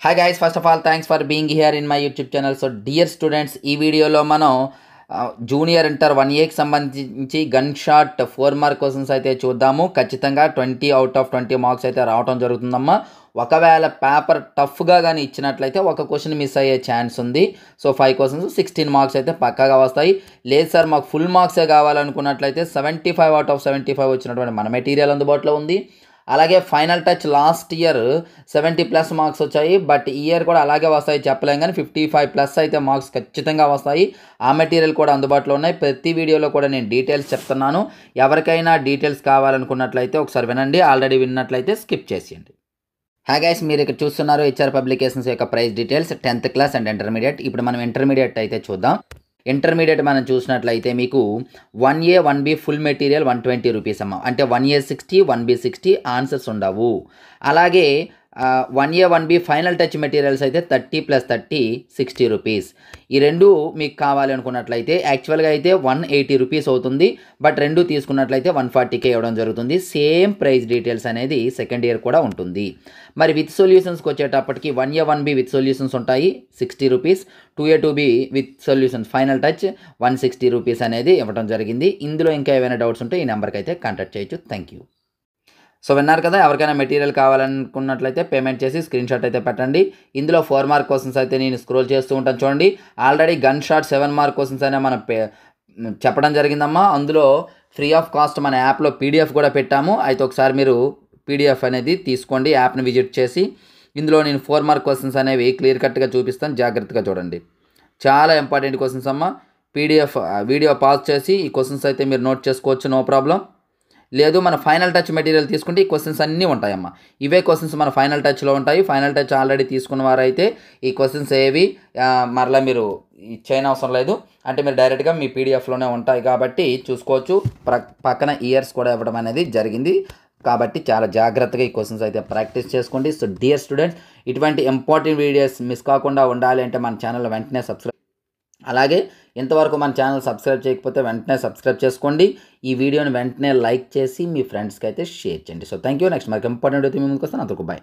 Hi guys, first of all thanks for being here in my YouTube channel. So dear students, ఈ వీడియోలో మనం junior inter 1Aకి సంబంధించి gun shot 4 mark questions అయితే చూద్దాము. ఖచ్చితంగా 20 out of 20 marks అయితే రావడం జరుగుతుందమ్మా. ఒకవేళ పేపర్ టఫ్గా కానీ ఇచ్చినట్లయితే ఒక క్వశ్చన్ మిస్ అయ్యే ఛాన్స్ ఉంది. సో 5 క్వశ్చన్స్ 16 మార్క్స్ అయితే పక్కాగా వస్తాయి. లేదు సార్ మాకు ఫుల్ మార్క్సే కావాలనుకున్నట్లయితే 75 అవుట్ ఆఫ్ 75 వచ్చినటువంటి మన మెటీరియల్ అందుబాటులో ఉంది. అలాగే final touch last year 70+ marks వచ్చాయి. బట్ ఈ ఇయర్ కూడా అలాగే వస్తాయి చెప్పలేం, కానీ 55+ అయితే మార్క్స్ ఖచ్చితంగా వస్తాయి. ఆ మెటీరియల్ కూడా అందుబాటులో ఉన్నాయి. ప్రతి వీడియోలో కూడా నేను డీటెయిల్స్ చెప్తున్నాను. ఎవరికైనా డీటెయిల్స్ కావాలనుకున్నట్లయితే ఒకసారి వినండి, ఆల్రెడీ విన్నట్లయితే స్కిప్ చేసేయండి. హాయ్ గైస్, మీరు ఇక్కడ చూస్తున్నారు హెచ్ఆర్ పబ్లికేషన్స్ యొక్క price details 10th class and intermediate. ఇప్పుడు మనం ఇంటర్మీడియట్ అయితే చూద్దాం. ఇంటర్మీడియట్ మనం చూసినట్లయితే మీకు 1A 1B full material 120 rupees అమ్మ. అంటే 1A 60 1B 60 ఆన్సర్స్ ఉండవు. అలాగే 1A 1B final touch materials అయితే 30 + 30 60 రూపీస్. ఈ రెండు మీకు కావాలి అనుకున్నట్లయితే యాక్చువల్గా అయితే 180 రూపీస్ అవుతుంది. బట్ రెండు తీసుకున్నట్లయితే 140K ఇవ్వడం జరుగుతుంది. సేమ్ ప్రైస్ డీటెయిల్స్ అనేది సెకండ్ ఇయర్ కూడా ఉంటుంది. మరి విత్ సొల్యూషన్స్కి వచ్చేటప్పటికి 1A 1B విత్ సొల్యూషన్స్ ఉంటాయి 60 rupees. 2A 2B with solutions final touch 160 rupees అనేది ఇవ్వడం జరిగింది. ఇందులో ఇంకా ఏమైనా డౌట్స్ ఉంటే ఈ నెంబర్కి అయితే కాంటాక్ట్ చేయొచ్చు. Thank you. సో విన్నారు కదా, ఎవరికైనా మెటీరియల్ కావాలనుకున్నట్లయితే పేమెంట్ చేసి స్క్రీన్ షాట్ అయితే పెట్టండి. ఇందులో 4 మార్క్ క్వశ్చన్స్ అయితే నేను స్క్రోల్ చేస్తూ ఉంటాను చూడండి. Already gun shot 7 mark questions అయినా మనం చెప్పడం జరిగిందమ్మా. అందులో ఫ్రీ ఆఫ్ కాస్ట్ మన యాప్లో PDF కూడా పెట్టాము. అయితే ఒకసారి మీరు PDF అనేది తీసుకోండి, యాప్ని విజిట్ చేసి. ఇందులో నేను 4 మార్క్ క్వశ్చన్స్ అనేవి క్లియర్ కట్గా చూపిస్తాను, జాగ్రత్తగా చూడండి. చాలా ఇంపార్టెంట్ క్వశ్చన్స్ అమ్మ. PDF వీడియో పాజ్ చేసి ఈ క్వశ్చన్స్ అయితే మీరు నోట్ చేసుకోవచ్చు, నో ప్రాబ్లం. లేదు మన ఫైనల్ టచ్ మెటీరియల్ తీసుకుంటే ఈ క్వశ్చన్స్ అన్నీ ఉంటాయమ్మా. ఇవే క్వశ్చన్స్ మన ఫైనల్ టచ్లో ఉంటాయి. ఫైనల్ టచ్ ఆల్రెడీ తీసుకున్న వారైతే ఈ క్వశ్చన్స్ ఏవి మరలా మీరు చేయని అవసరం లేదు. అంటే మీరు డైరెక్ట్గా మీ PDFలోనే ఉంటాయి కాబట్టి చూసుకోవచ్చు. పక్కన ఇయర్స్ కూడా ఇవ్వడం అనేది జరిగింది. కాబట్టి చాలా జాగ్రత్తగా ఈ క్వశ్చన్స్ అయితే ప్రాక్టీస్ చేసుకోండి. సో డియర్ స్టూడెంట్స్, ఇటువంటి ఇంపార్టెంట్ వీడియోస్ మిస్ కాకుండా ఉండాలి అంటే మన ఛానల్ వెంటనే సబ్స్క్రైబ్. అలాగే ఇంతవరకు మన ఛానల్ సబ్స్క్రైబ్ చేయకపోతే వెంటనే సబ్స్క్రైబ్ చేసుకోండి. ఈ వీడియోని వెంటనే లైక్ చేసి మీ ఫ్రెండ్స్కి అయితే షేర్ చేయండి. So thank you. నెక్స్ట్ మనకి ఇంపార్టెంట్ అయితే మీ ముందుకు వస్తాను. అంతకు బాయ్.